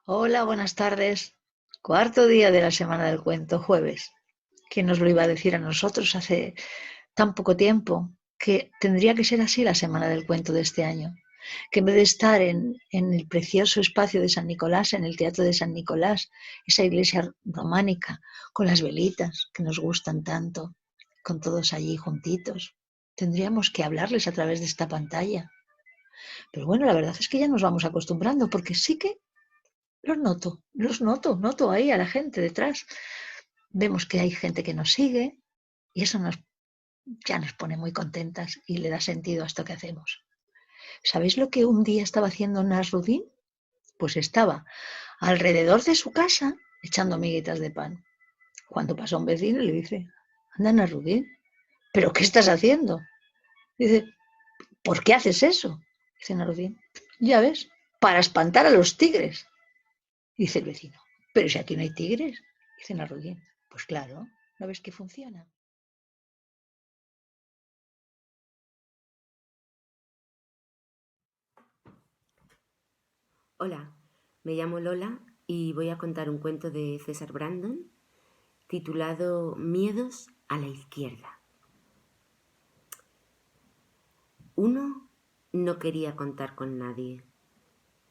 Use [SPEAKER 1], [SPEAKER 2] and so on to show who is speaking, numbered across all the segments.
[SPEAKER 1] Hola, buenas tardes. Cuarto día de la semana del cuento, jueves. ¿Quién nos lo iba a decir a nosotros hace tan poco tiempo que tendría que ser así la semana del cuento de este año? Que en vez de estar en el precioso espacio de San Nicolás, en el Teatro de San Nicolás, esa iglesia románica, con las velitas que nos gustan tanto, con todos allí juntitos, tendríamos que hablarles a través de esta pantalla. Pero bueno, la verdad es que ya nos vamos acostumbrando, porque sí que noto ahí a la gente detrás. Vemos que hay gente que nos sigue y eso ya nos pone muy contentas y le da sentido a esto que hacemos. ¿Sabéis lo que un día estaba haciendo Nasrudin? Pues estaba alrededor de su casa echando miguitas de pan. Cuando pasó un vecino y le dice, anda Nasrudin, ¿pero qué estás haciendo? Dice, ¿por qué haces eso? Dice Nasrudin, ya ves, para espantar a los tigres. Dice el vecino, pero si aquí no hay tigres. Dice Nasrudin, pues claro, ¿no ves que funciona?
[SPEAKER 2] Hola, me llamo Lola y voy a contar un cuento de César Brandon titulado Miedos a la izquierda. Uno no quería contar con nadie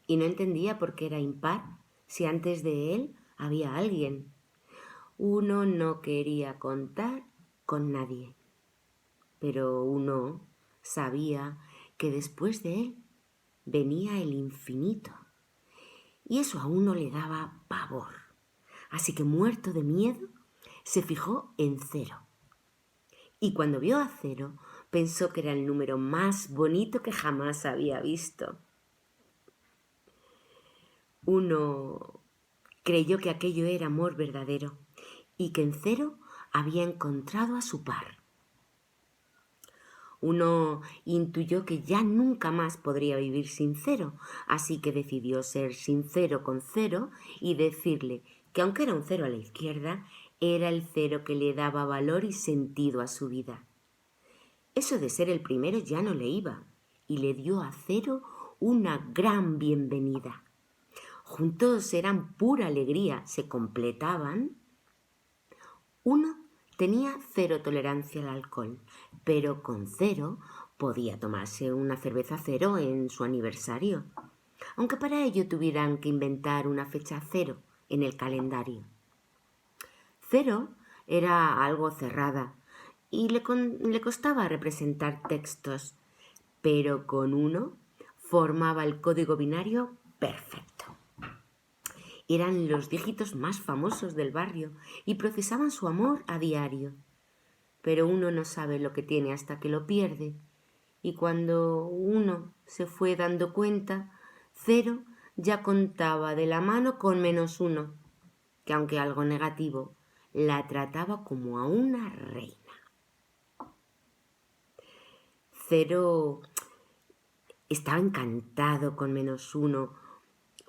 [SPEAKER 2] y no entendía por qué era impar si antes de él había alguien. Uno no quería contar con nadie, pero uno sabía que después de él venía el infinito y eso a uno le daba pavor. Así que muerto de miedo, se fijó en cero. Y cuando vio a cero, pensó que era el número más bonito que jamás había visto. Uno creyó que aquello era amor verdadero y que en cero había encontrado a su par. Uno intuyó que ya nunca más podría vivir sin cero, así que decidió ser sincero con cero y decirle que aunque era un cero a la izquierda, era el cero que le daba valor y sentido a su vida. Eso de ser el primero ya no le iba y le dio a cero una gran bienvenida. Juntos eran pura alegría, se completaban. Uno tenía cero tolerancia al alcohol, pero con cero podía tomarse una cerveza cero en su aniversario, aunque para ello tuvieran que inventar una fecha cero en el calendario. Cero era algo cerrada y le costaba representar textos, pero con uno formaba el código binario perfecto. Eran los dígitos más famosos del barrio y procesaban su amor a diario. Pero uno no sabe lo que tiene hasta que lo pierde. Y cuando uno se fue dando cuenta, cero ya contaba de la mano con menos uno, que aunque algo negativo, la trataba como a una reina. Cero estaba encantado con menos uno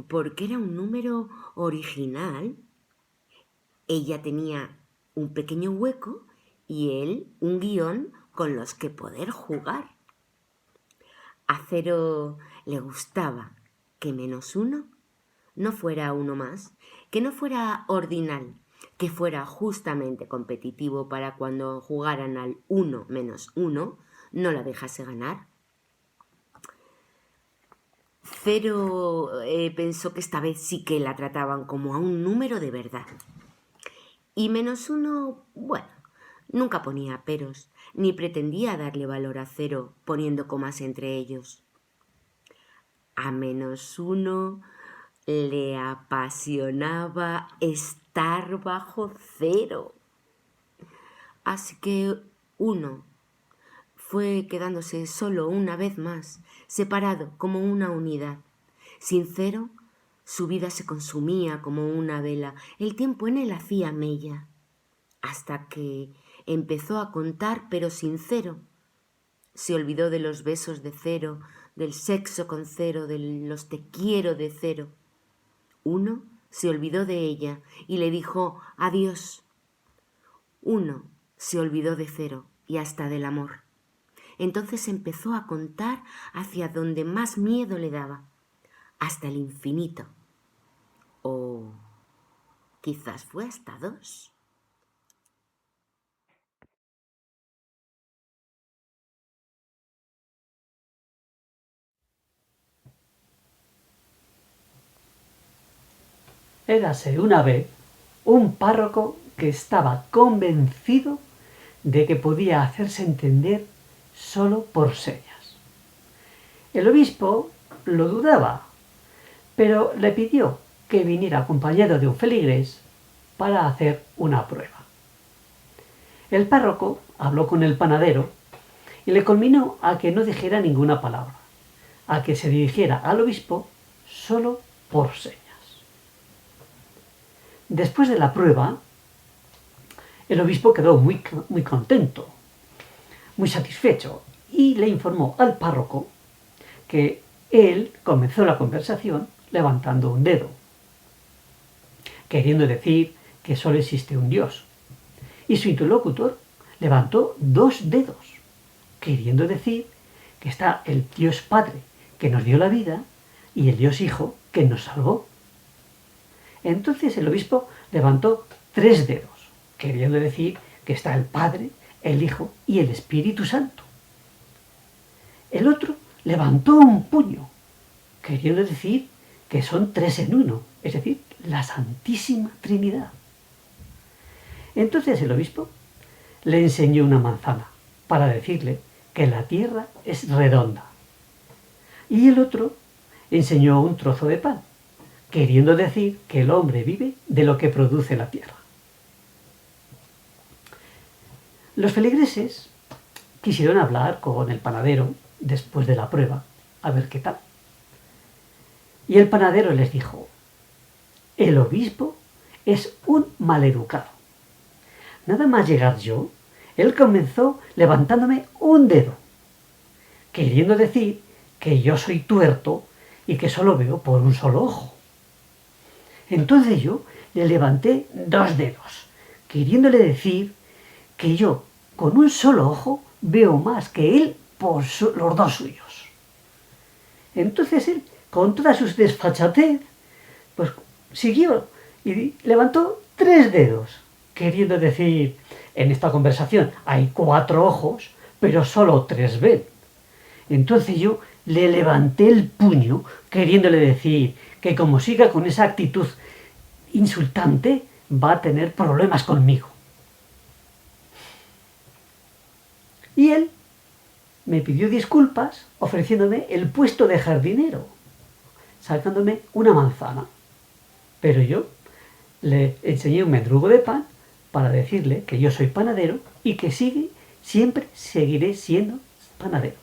[SPEAKER 2] porque era un número original. Ella tenía un pequeño hueco y él un guión con los que poder jugar. A Cero le gustaba que menos uno no fuera uno más, que no fuera ordinal, que fuera justamente competitivo para cuando jugaran al uno menos uno no la dejase ganar. Cero pensó que esta vez sí que la trataban como a un número de verdad. Y menos uno, bueno, nunca ponía peros, ni pretendía darle valor a cero poniendo comas entre ellos. A menos uno le apasionaba estar bajo cero. Así que uno fue quedándose solo una vez más, separado como una unidad. Sin cero, su vida se consumía como una vela, el tiempo en él hacía mella, hasta que empezó a contar pero sin cero. Se olvidó de los besos de cero, del sexo con cero, de los te quiero de cero. Uno se olvidó de ella y le dijo adiós. Uno se olvidó de cero y hasta del amor. Entonces empezó a contar hacia donde más miedo le daba, hasta el infinito. O quizás fue hasta 2.
[SPEAKER 3] Érase una vez un párroco que estaba convencido de que podía hacerse entender solo por señas. El obispo lo dudaba, pero le pidió que viniera acompañado de un feligrés para hacer una prueba. El párroco habló con el panadero y le conminó a que no dijera ninguna palabra, a que se dirigiera al obispo solo por señas. Después de la prueba, el obispo quedó muy contento, muy satisfecho, y le informó al párroco que él comenzó la conversación levantando un dedo, queriendo decir que solo existe un Dios. Y su interlocutor levantó 2 dedos, queriendo decir que está el Dios Padre que nos dio la vida y el Dios Hijo que nos salvó. Entonces el obispo levantó 3 dedos, queriendo decir que está el Padre, el Hijo y el Espíritu Santo. El otro levantó un puño, queriendo decir que son 3 en 1, es decir, la Santísima Trinidad. Entonces el obispo le enseñó una manzana para decirle que la tierra es redonda. Y el otro enseñó un trozo de pan, queriendo decir que el hombre vive de lo que produce la tierra. Los feligreses quisieron hablar con el panadero después de la prueba, a ver qué tal. Y el panadero les dijo: el obispo es un maleducado. Nada más llegar yo, él comenzó levantándome un dedo, queriendo decir que yo soy tuerto y que solo veo por un solo ojo. Entonces yo le levanté 2 dedos, queriéndole decir que yo con un solo ojo veo más que él por los 2 suyos. Entonces él, con toda su desfachatez, pues siguió y levantó 3 dedos, queriendo decir: en esta conversación hay 4 ojos, pero solo 3 ven. Entonces yo le levanté el puño, queriéndole decir que como siga con esa actitud insultante, va a tener problemas conmigo. Y él me pidió disculpas ofreciéndome el puesto de jardinero, sacándome una manzana. Pero yo le enseñé un mendrugo de pan para decirle que yo soy panadero y que siempre seguiré siendo panadero.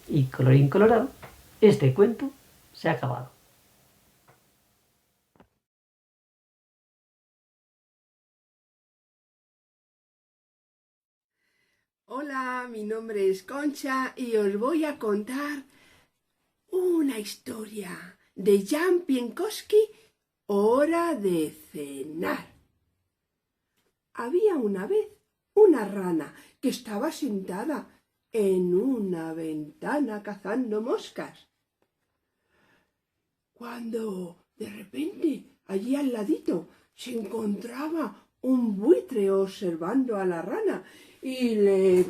[SPEAKER 3] Y colorín colorado, este cuento se ha acabado.
[SPEAKER 4] Hola, mi nombre es Concha y os voy a contar una historia de Jan Pienkowski, Hora de cenar. Había una vez una rana que estaba sentada en una ventana cazando moscas, cuando de repente allí al ladito se encontraba un buitre observando a la rana y le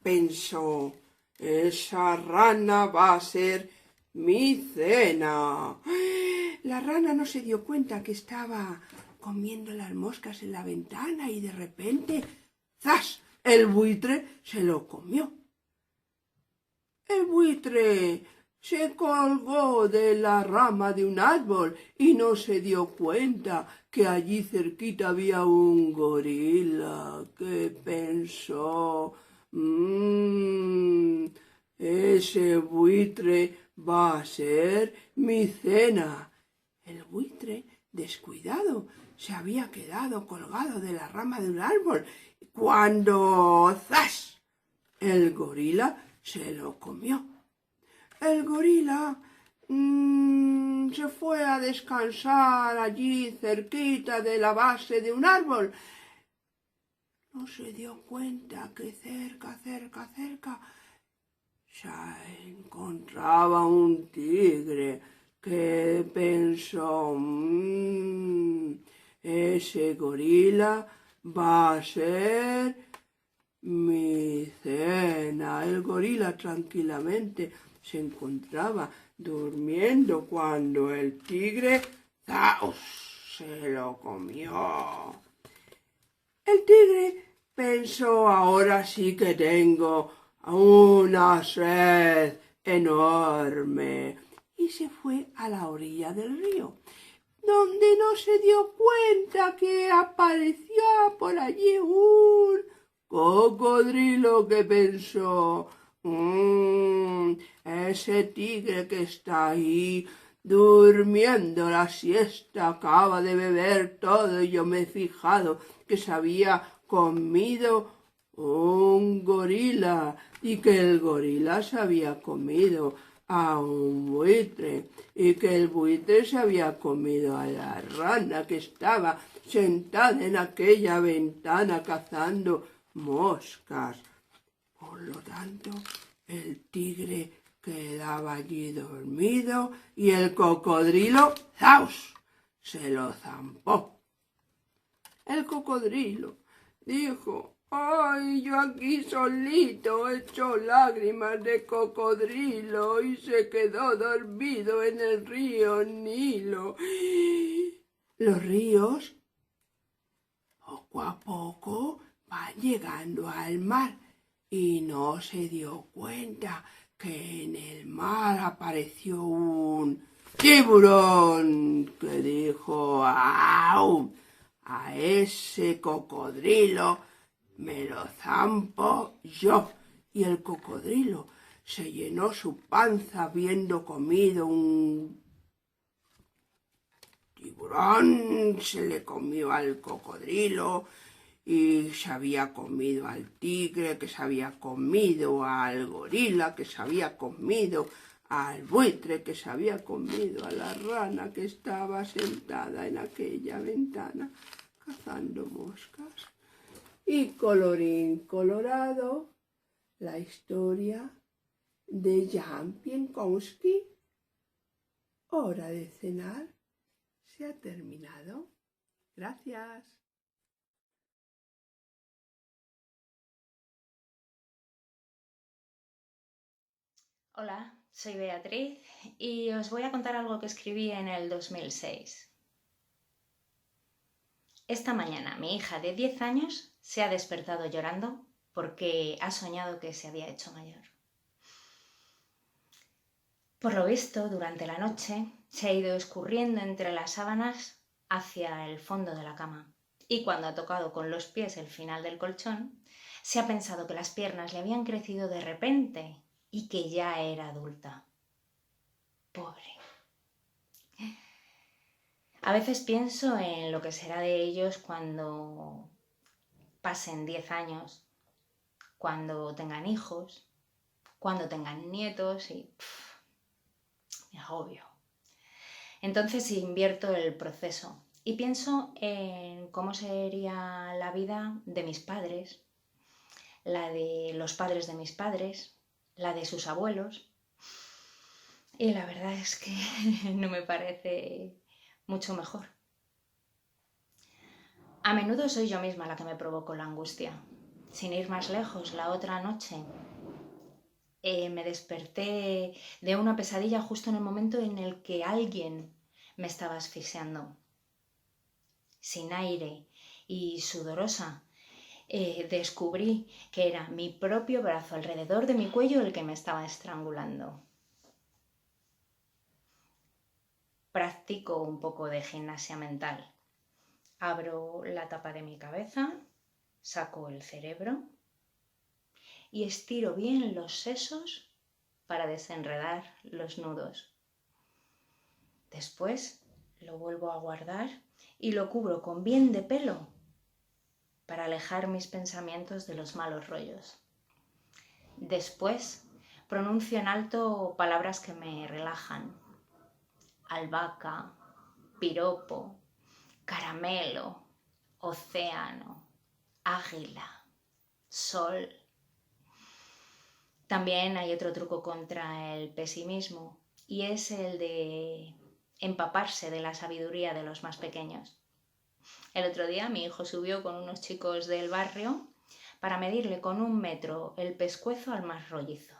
[SPEAKER 4] pensó: esa rana va a ser mi cena. La rana no se dio cuenta que estaba comiendo las moscas en la ventana y de repente, ¡zas!, el buitre se lo comió. El buitre se colgó de la rama de un árbol y no se dio cuenta que allí cerquita había un gorila que pensó: ese buitre va a ser mi cena. El buitre, descuidado, se había quedado colgado de la rama de un árbol cuando ¡zas!, el gorila se lo comió. El gorila se fue a descansar allí cerquita de la base de un árbol. No se dio cuenta que cerca se encontraba un tigre que pensó, ese gorila va a ser mi cena. El gorila tranquilamente se encontraba durmiendo cuando el tigre ¡zaus! Se lo comió. El tigre pensó, ahora sí que tengo una sed enorme, y se fue a la orilla del río, donde no se dio cuenta que apareció por allí un cocodrilo que pensó, ese tigre que está ahí durmiendo la siesta acaba de beber todo y yo me he fijado que se había comido un gorila y que el gorila se había comido a un buitre y que el buitre se había comido a la rana que estaba sentada en aquella ventana cazando moscas. Por lo tanto, el tigre quedaba allí dormido y el cocodrilo ¡zaus! Se lo zampó. El cocodrilo dijo, ay, yo aquí solito he hecho lágrimas de cocodrilo, y se quedó dormido en el río Nilo. Los ríos, poco a poco, van llegando al mar, y no se dio cuenta que en el mar apareció un tiburón que dijo, ¡au! A ese cocodrilo me lo zampo yo. Y el cocodrilo se llenó su panza habiendo comido un tiburón, se le comió al cocodrilo y se había comido al tigre, que se había comido al gorila, que se había comido al buitre, que se había comido a la rana que estaba sentada en aquella ventana cazando moscas. Y colorín colorado, la historia de Jan Pienkowski, Hora de cenar, se ha terminado. Gracias.
[SPEAKER 5] Hola, soy Beatriz y os voy a contar algo que escribí en el 2006. Esta mañana mi hija de 10 años se ha despertado llorando porque ha soñado que se había hecho mayor. Por lo visto, durante la noche se ha ido escurriendo entre las sábanas hacia el fondo de la cama, y cuando ha tocado con los pies el final del colchón, se ha pensado que las piernas le habían crecido de repente y que ya era adulta. Pobre. A veces pienso en lo que será de ellos cuando pasen 10 años, cuando tengan hijos, cuando tengan nietos y me agobio. Entonces invierto el proceso y pienso en cómo sería la vida de mis padres, la de los padres de mis padres, la de sus abuelos. Y la verdad es que no me parece mucho mejor. A menudo soy yo misma la que me provoco la angustia. Sin ir más lejos, la otra noche me desperté de una pesadilla justo en el momento en el que alguien me estaba asfixiando. Sin aire y sudorosa, descubrí que era mi propio brazo alrededor de mi cuello el que me estaba estrangulando. Practico un poco de gimnasia mental. Abro la tapa de mi cabeza, saco el cerebro y estiro bien los sesos para desenredar los nudos. Después lo vuelvo a guardar y lo cubro con bien de pelo para alejar mis pensamientos de los malos rollos. Después pronuncio en alto palabras que me relajan. Albahaca, piropo, caramelo, océano, águila, sol. También hay otro truco contra el pesimismo y es el de empaparse de la sabiduría de los más pequeños. El otro día mi hijo subió con unos chicos del barrio para medirle con 1 metro el pescuezo al más rollizo.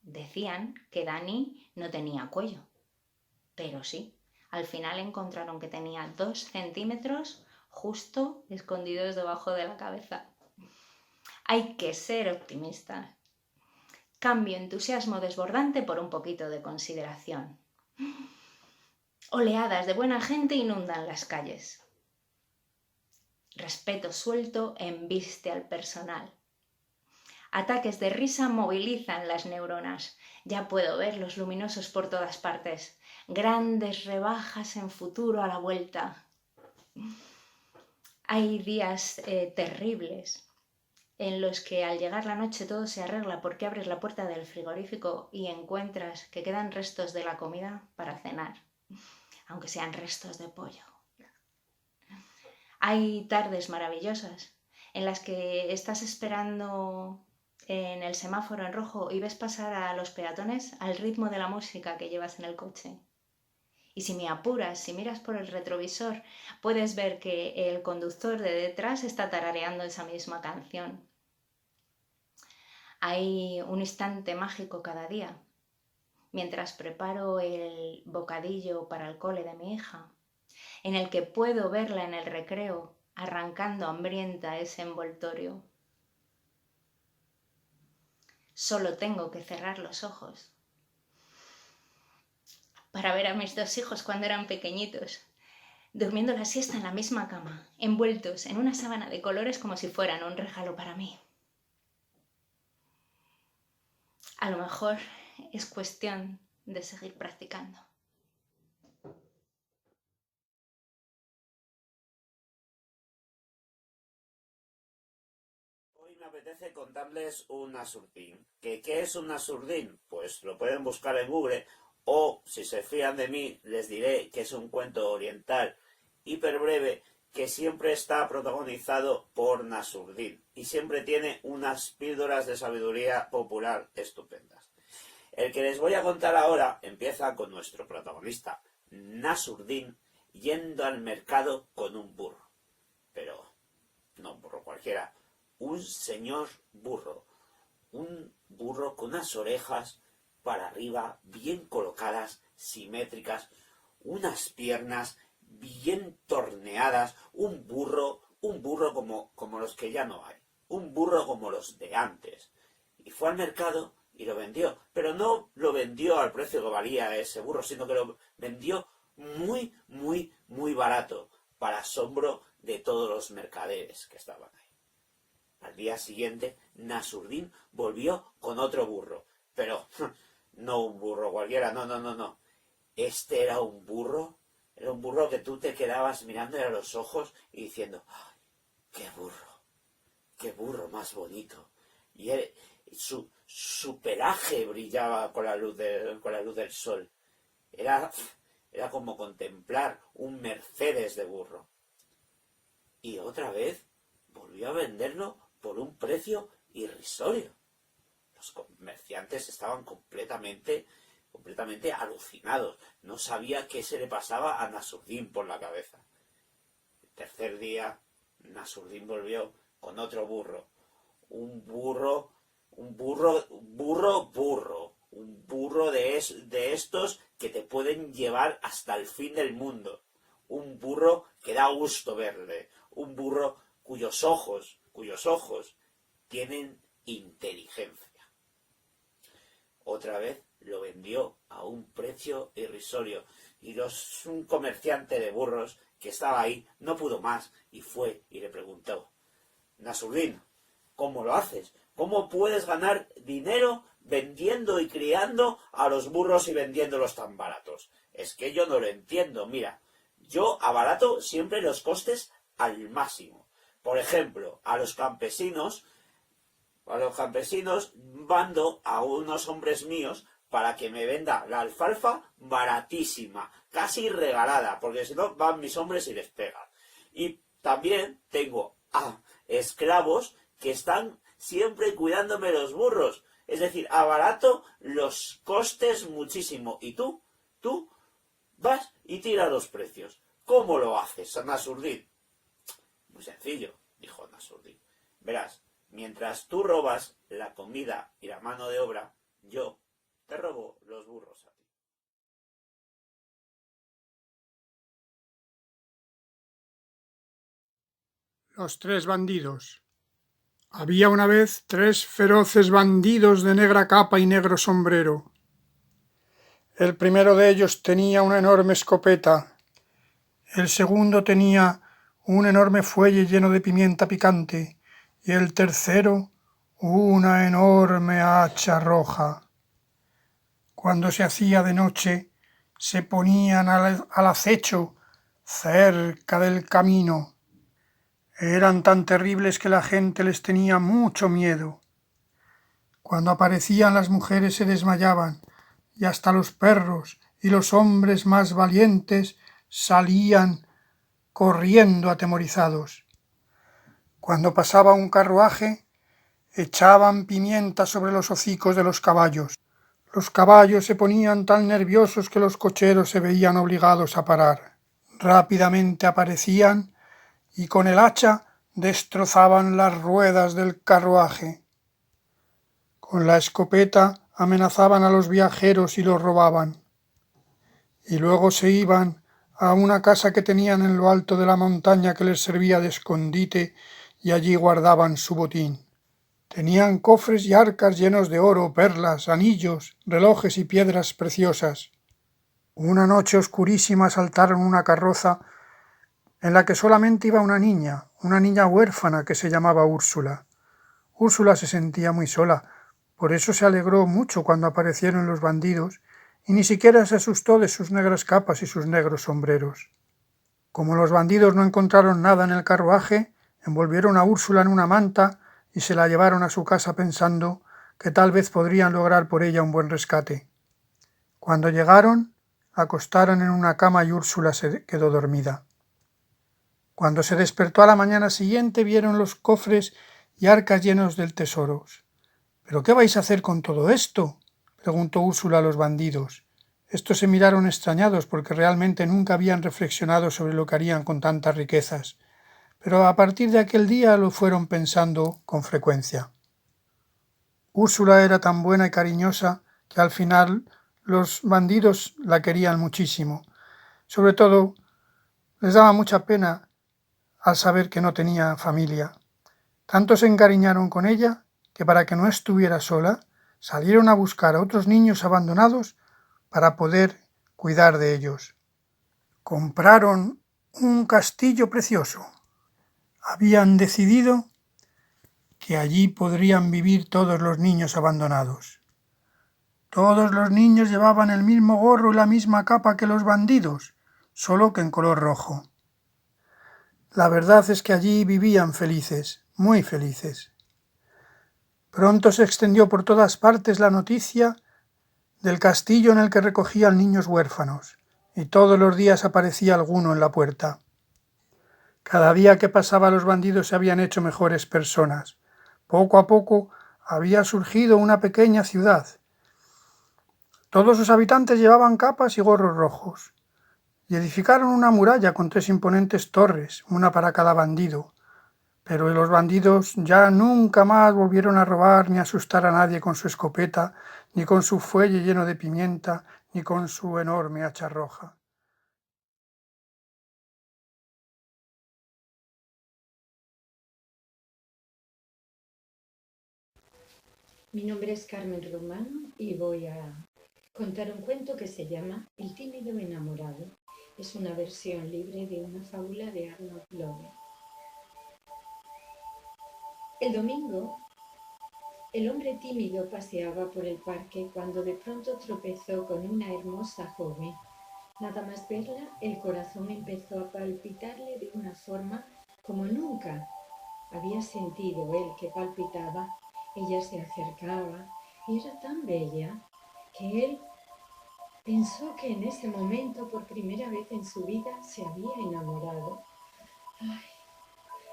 [SPEAKER 5] Decían que Dani no tenía cuello, pero sí, al final encontraron que tenía 2 centímetros justo escondidos debajo de la cabeza. Hay que ser optimista. Cambio entusiasmo desbordante por un poquito de consideración. Oleadas de buena gente inundan las calles. Respeto suelto embiste al personal. Ataques de risa movilizan las neuronas. Ya puedo verlos luminosos por todas partes. Grandes rebajas en futuro a la vuelta. Hay días terribles en los que al llegar la noche todo se arregla porque abres la puerta del frigorífico y encuentras que quedan restos de la comida para cenar, aunque sean restos de pollo. Hay tardes maravillosas en las que estás esperando en el semáforo en rojo y ves pasar a los peatones al ritmo de la música que llevas en el coche. Y si me apuras, si miras por el retrovisor, puedes ver que el conductor de detrás está tarareando esa misma canción. Hay un instante mágico cada día. Mientras preparo el bocadillo para el cole de mi hija, en el que puedo verla en el recreo arrancando hambrienta ese envoltorio. Solo tengo que cerrar los ojos para ver a mis 2 hijos cuando eran pequeñitos, durmiendo la siesta en la misma cama, envueltos en una sábana de colores como si fueran un regalo para mí. A lo mejor es cuestión de seguir practicando.
[SPEAKER 6] Hoy me apetece contarles un nasurdín. ¿Qué es un nasurdín? Pues lo pueden buscar en Google o, si se fían de mí, les diré que es un cuento oriental hiper breve que siempre está protagonizado por Nasurdin y siempre tiene unas píldoras de sabiduría popular estupendas. El que les voy a contar ahora empieza con nuestro protagonista, Nasurdin, yendo al mercado con un burro. Pero no un burro cualquiera, un señor burro. Un burro con unas orejas para arriba, bien colocadas, simétricas, unas piernas bien torneadas, un burro como los que ya no hay, un burro como los de antes. Y fue al mercado y lo vendió, pero no lo vendió al precio que valía ese burro, sino que lo vendió muy, muy, muy barato, para asombro de todos los mercaderes que estaban ahí. Al día siguiente, Nasurdin volvió con otro burro, pero no un burro cualquiera, no. Este era un burro que tú te quedabas mirándole a los ojos y diciendo, ¡ay, qué burro más bonito! Y su pelaje brillaba con la luz del sol. Era como contemplar un Mercedes de burro. Y otra vez volvió a venderlo por un precio irrisorio. Los comerciantes estaban completamente alucinados. No sabía qué se le pasaba a Nasurdin por la cabeza. El tercer día, Nasurdin volvió con otro burro. Un burro de estos que te pueden llevar hasta el fin del mundo. Un burro que da gusto verle. Un burro cuyos ojos tienen inteligencia. Otra vez lo vendió a un precio irrisorio y un comerciante de burros que estaba ahí no pudo más y fue y le preguntó, Nasurdin, ¿cómo lo haces? ¿Cómo puedes ganar dinero vendiendo y criando a los burros y vendiéndolos tan baratos? Es que yo no lo entiendo. Mira, yo abarato siempre los costes al máximo. Por ejemplo, a los campesinos mando a unos hombres míos para que me venda la alfalfa baratísima, casi regalada, porque si no van mis hombres y les pegan. Y también tengo a esclavos que están siempre cuidándome los burros. Es decir, abarato los costes muchísimo. Y tú Tú vas y tiras los precios. ¿Cómo lo haces, Nasurdin? Muy sencillo, dijo Nasurdin. Verás, mientras tú robas la comida y la mano de obra, yo te robo los burros a ti.
[SPEAKER 7] Los tres bandidos. Había una vez 3 feroces bandidos de negra capa y negro sombrero. El primero de ellos tenía una enorme escopeta. El segundo tenía un enorme fuelle lleno de pimienta picante. Y el tercero una enorme hacha roja. Cuando se hacía de noche, se ponían al acecho cerca del camino. Eran tan terribles que la gente les tenía mucho miedo. Cuando aparecían las mujeres se desmayaban, y hasta los perros y los hombres más valientes salían corriendo atemorizados. Cuando pasaba un carruaje, echaban pimienta sobre los hocicos de los caballos. Los caballos se ponían tan nerviosos que los cocheros se veían obligados a parar. Rápidamente aparecían y con el hacha destrozaban las ruedas del carruaje. Con la escopeta amenazaban a los viajeros y los robaban. Y luego se iban a una casa que tenían en lo alto de la montaña que les servía de escondite y allí guardaban su botín. Tenían cofres y arcas llenos de oro, perlas, anillos, relojes y piedras preciosas. Una noche oscurísima asaltaron una carroza en la que solamente iba una niña huérfana que se llamaba Úrsula. Úrsula se sentía muy sola, por eso se alegró mucho cuando aparecieron los bandidos y ni siquiera se asustó de sus negras capas y sus negros sombreros. Como los bandidos no encontraron nada en el carruaje, envolvieron a Úrsula en una manta y se la llevaron a su casa pensando que tal vez podrían lograr por ella un buen rescate. Cuando llegaron, la acostaron en una cama y Úrsula se quedó dormida. Cuando se despertó a la mañana siguiente vieron los cofres y arcas llenos de tesoros. ¿Pero qué vais a hacer con todo esto?, preguntó Úrsula a los bandidos. Estos se miraron extrañados porque realmente nunca habían reflexionado sobre lo que harían con tantas riquezas, pero a partir de aquel día lo fueron pensando con frecuencia. Úrsula era tan buena y cariñosa que al final los bandidos la querían muchísimo. Sobre todo, les daba mucha pena al saber que no tenía familia. Tanto se encariñaron con ella que para que no estuviera sola, salieron a buscar a otros niños abandonados para poder cuidar de ellos. Compraron un castillo precioso. Habían decidido que allí podrían vivir todos los niños abandonados. Todos los niños llevaban el mismo gorro y la misma capa que los bandidos, solo que en color rojo. La verdad es que allí vivían felices, muy felices. Pronto se extendió por todas partes la noticia del castillo en el que recogían niños huérfanos, y todos los días aparecía alguno en la puerta. Cada día que pasaba los bandidos se habían hecho mejores personas. Poco a poco había surgido una pequeña ciudad. Todos sus habitantes llevaban capas y gorros rojos, y edificaron una muralla con 3 imponentes torres, una para cada bandido. Pero los bandidos ya nunca más volvieron a robar ni a asustar a nadie con su escopeta, ni con su fuelle lleno de pimienta, ni con su enorme hacha roja.
[SPEAKER 8] Mi nombre es Carmen Romano y voy a contar un cuento que se llama El tímido enamorado. Es una versión libre de una fábula de Arnold Lowe. El domingo, el hombre tímido paseaba por el parque cuando de pronto tropezó con una hermosa joven. Nada más verla, el corazón empezó a palpitarle de una forma como nunca había sentido él que palpitaba. Ella se acercaba y era tan bella que él pensó que en ese momento, por primera vez en su vida, se había enamorado. Ay,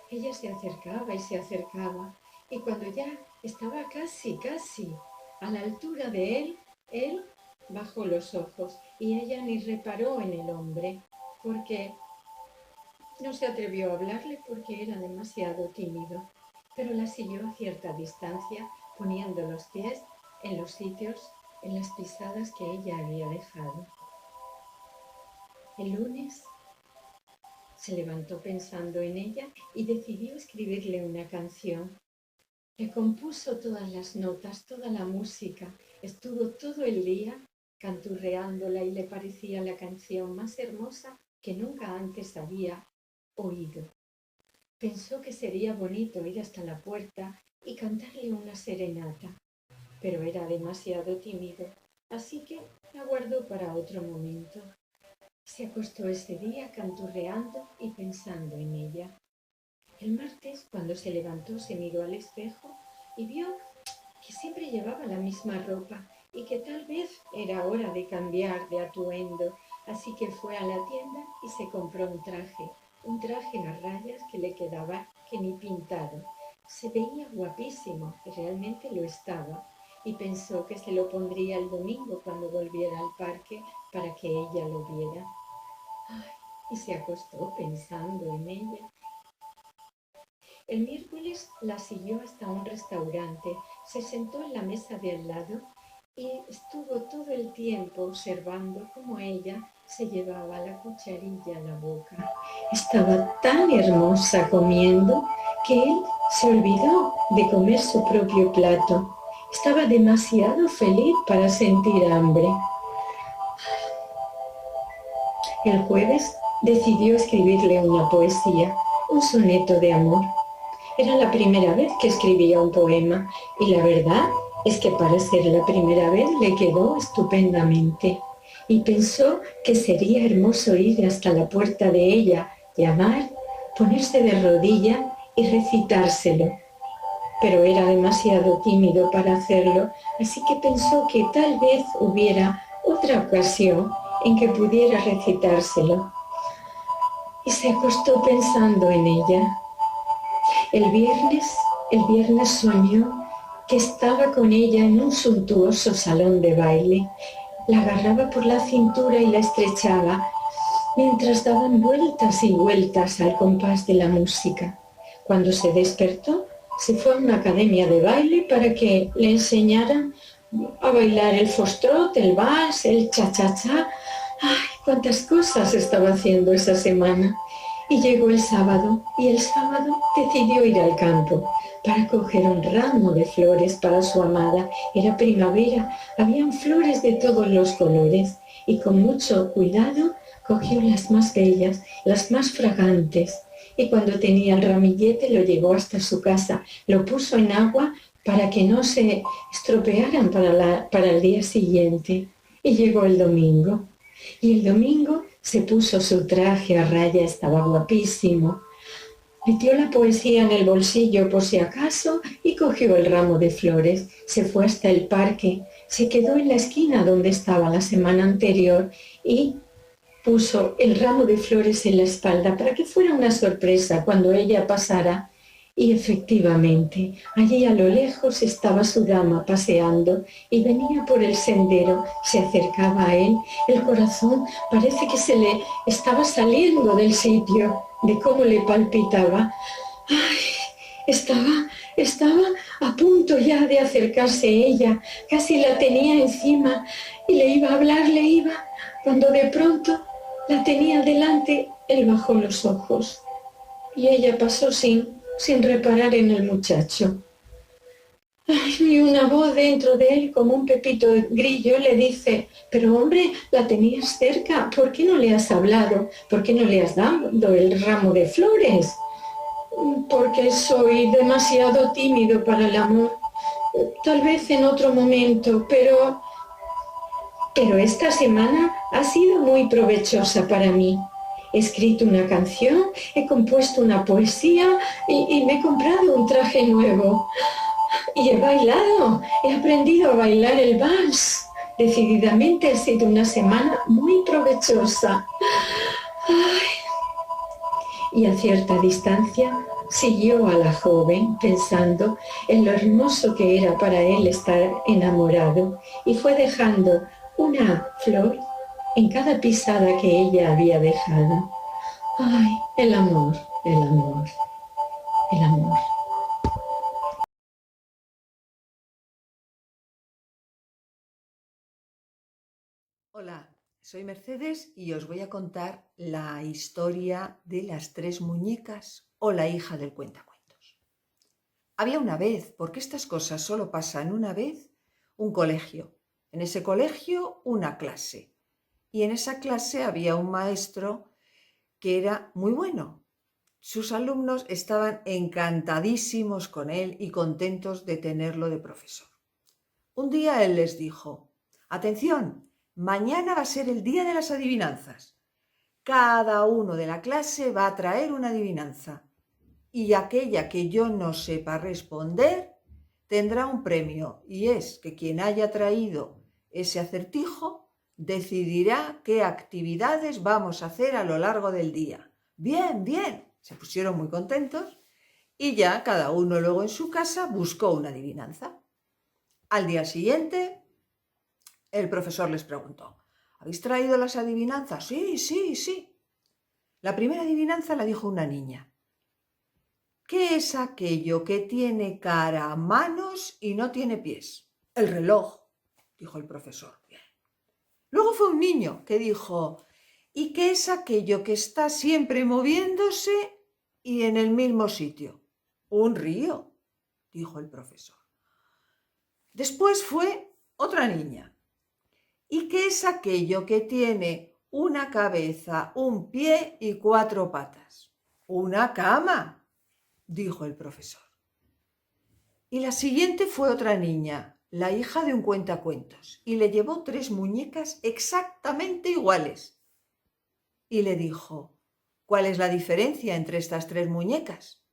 [SPEAKER 8] ella se acercaba y se acercaba, y cuando ya estaba casi a la altura de él bajó los ojos y ella ni reparó en el hombre, porque no se atrevió a hablarle porque era demasiado tímido, pero la siguió a cierta distancia, poniendo los pies en los sitios, en las pisadas que ella había dejado. El lunes se levantó pensando en ella y decidió escribirle una canción. Le compuso todas las notas, toda la música, estuvo todo el día canturreándola y le parecía la canción más hermosa que nunca antes había oído. Pensó que sería bonito ir hasta la puerta y cantarle una serenata, pero era demasiado tímido, así que la guardó para otro momento. Se acostó ese día canturreando y pensando en ella. El martes, cuando se levantó, se miró al espejo y vio que siempre llevaba la misma ropa y que tal vez era hora de cambiar de atuendo, así que fue a la tienda y se compró un traje a rayas que le quedaba que ni pintado. Se veía guapísimo, y realmente lo estaba, y pensó que se lo pondría el domingo cuando volviera al parque para que ella lo viera. Ay, y se acostó pensando en ella. El miércoles la siguió hasta un restaurante, se sentó en la mesa de al lado y estuvo todo el tiempo observando cómo ella se llevaba la cucharilla a la boca. Estaba tan hermosa comiendo que él se olvidó de comer su propio plato. Estaba demasiado feliz para sentir hambre. El jueves decidió escribirle una poesía, un soneto de amor. Era la primera vez que escribía un poema y la verdad es que para ser la primera vez le quedó estupendamente. Y pensó que sería hermoso ir hasta la puerta de ella, llamar, ponerse de rodilla y recitárselo. Pero era demasiado tímido para hacerlo, así que pensó que tal vez hubiera otra ocasión en que pudiera recitárselo. Y se acostó pensando en ella. El viernes soñó que estaba con ella en un suntuoso salón de baile. La agarraba por la cintura y la estrechaba, mientras daban vueltas y vueltas al compás de la música. Cuando se despertó, se fue a una academia de baile para que le enseñaran a bailar el foxtrot, el vals, el cha-cha-cha. ¡Ay, cuántas cosas estaba haciendo esa semana! Y llegó el sábado, y el sábado decidió ir al campo para coger un ramo de flores para su amada. Era primavera, habían flores de todos los colores, y con mucho cuidado cogió las más bellas, las más fragantes, y cuando tenía el ramillete lo llevó hasta su casa, lo puso en agua para que no se estropearan para el día siguiente. Y llegó el domingo. Y el domingo se puso su traje a raya, estaba guapísimo. Metió la poesía en el bolsillo por si acaso y cogió el ramo de flores. Se fue hasta el parque, se quedó en la esquina donde estaba la semana anterior y puso el ramo de flores en la espalda para que fuera una sorpresa cuando ella pasara. Y efectivamente, allí a lo lejos estaba su dama paseando y venía por el sendero, se acercaba a él. El corazón parece que se le estaba saliendo del sitio, de cómo le palpitaba. ¡Ay! Estaba a punto ya de acercarse ella, casi la tenía encima y le iba a hablar, cuando de pronto la tenía delante. Él bajó los ojos y ella pasó sin reparar en el muchacho. Ay, y una voz dentro de él, como un pepito de grillo, le dice: pero hombre, la tenías cerca, ¿por qué no le has hablado? ¿Por qué no le has dado el ramo de flores? Porque soy demasiado tímido para el amor. Tal vez en otro momento, pero esta semana ha sido muy provechosa para mí. He escrito una canción, he compuesto una poesía y me he comprado un traje nuevo. Y he bailado, he aprendido a bailar el vals. Decididamente ha sido una semana muy provechosa. Ay. Y a cierta distancia siguió a la joven pensando en lo hermoso que era para él estar enamorado y fue dejando una flor en cada pisada que ella había dejado. ¡Ay, el amor, el amor, el amor!
[SPEAKER 9] Hola, soy Mercedes y os voy a contar la historia de las tres muñecas o la hija del cuentacuentos. Había una vez, porque estas cosas solo pasan una vez, un colegio. En ese colegio una clase. Y en esa clase había un maestro que era muy bueno. Sus alumnos estaban encantadísimos con él y contentos de tenerlo de profesor. Un día él les dijo: «Atención, mañana va a ser el día de las adivinanzas. Cada uno de la clase va a traer una adivinanza y aquella que yo no sepa responder tendrá un premio, y es que quien haya traído ese acertijo decidirá qué actividades vamos a hacer a lo largo del día». «Bien, bien», se pusieron muy contentos y ya cada uno luego en su casa buscó una adivinanza. Al día siguiente, el profesor les preguntó: «¿Habéis traído las adivinanzas?» «Sí, sí, sí». La primera adivinanza la dijo una niña. «¿Qué es aquello que tiene cara, manos y no tiene pies?» «El reloj», dijo el profesor. Bien. Luego fue un niño que dijo: «¿Y qué es aquello que está siempre moviéndose y en el mismo sitio?» «Un río», dijo el profesor. Después fue otra niña. «¿Y qué es aquello que tiene una cabeza, un pie y 4 patas?» «Una cama», dijo el profesor. Y la siguiente fue otra niña, la hija de un cuentacuentos, y le llevó 3 muñecas exactamente iguales. Y le dijo: «¿Cuál es la diferencia entre estas 3 muñecas?»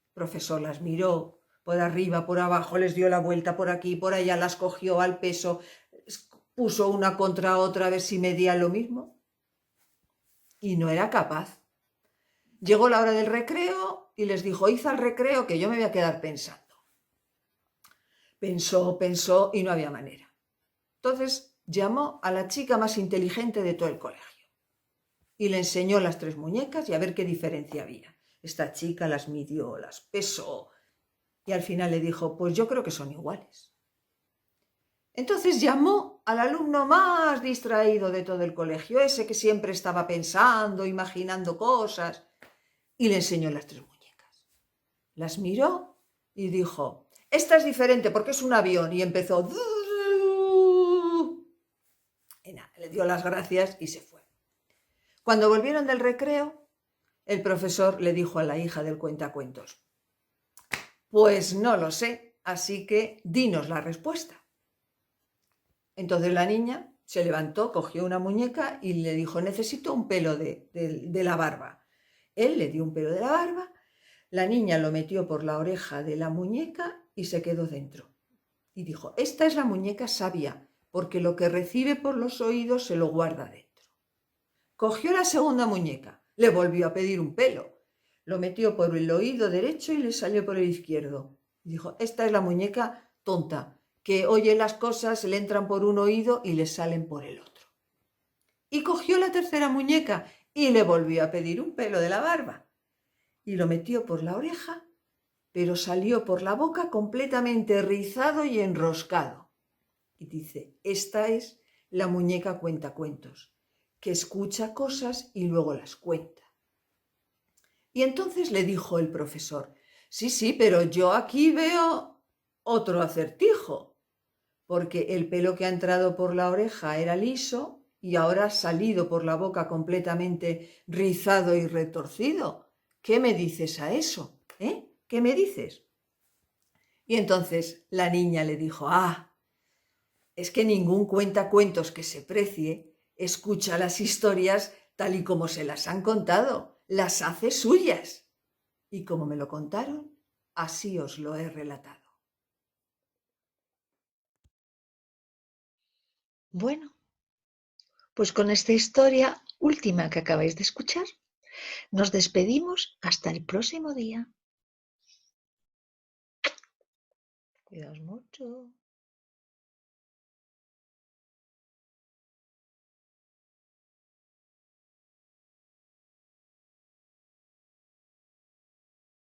[SPEAKER 9] El profesor las miró por arriba, por abajo, les dio la vuelta por aquí, por allá, las cogió al peso, puso una contra otra a ver si medían lo mismo. Y no era capaz. Llegó la hora del recreo y les dijo: «Id al recreo que yo me voy a quedar pensando». Pensó y no había manera. Entonces llamó a la chica más inteligente de todo el colegio y le enseñó las 3 muñecas y a ver qué diferencia había. Esta chica las midió, las pesó y al final le dijo: «Pues yo creo que son iguales». Entonces llamó al alumno más distraído de todo el colegio, ese que siempre estaba pensando, imaginando cosas, y le enseñó las 3 muñecas. Las miró y dijo: «Esta es diferente porque es un avión», y empezó. Y nada, le dio las gracias y se fue. Cuando volvieron del recreo, el profesor le dijo a la hija del cuentacuentos: «Pues no lo sé, así que dinos la respuesta». Entonces la niña se levantó, cogió una muñeca y le dijo: «Necesito un pelo de la barba». Él le dio un pelo de la barba, la niña lo metió por la oreja de la muñeca y se quedó dentro. Y dijo: «Esta es la muñeca sabia, porque lo que recibe por los oídos se lo guarda dentro». Cogió la segunda muñeca, le volvió a pedir un pelo, lo metió por el oído derecho y le salió por el izquierdo. Y dijo: «Esta es la muñeca tonta, que oye las cosas, le entran por un oído y le salen por el otro». Y cogió la tercera muñeca y le volvió a pedir un pelo de la barba. Y lo metió por la oreja, pero salió por la boca completamente rizado y enroscado. Y dice: «Esta es la muñeca cuentacuentos, que escucha cosas y luego las cuenta». Y entonces le dijo el profesor: sí, pero yo aquí veo otro acertijo, porque el pelo que ha entrado por la oreja era liso y ahora ha salido por la boca completamente rizado y retorcido. ¿Qué me dices a eso? ¿Qué me dices? Y entonces la niña le dijo: es que ningún cuentacuentos que se precie escucha las historias tal y como se las han contado, las hace suyas. Y como me lo contaron, así os lo he relatado».
[SPEAKER 1] Bueno, pues con esta historia última que acabáis de escuchar, nos despedimos hasta el próximo día. Cuidaos mucho.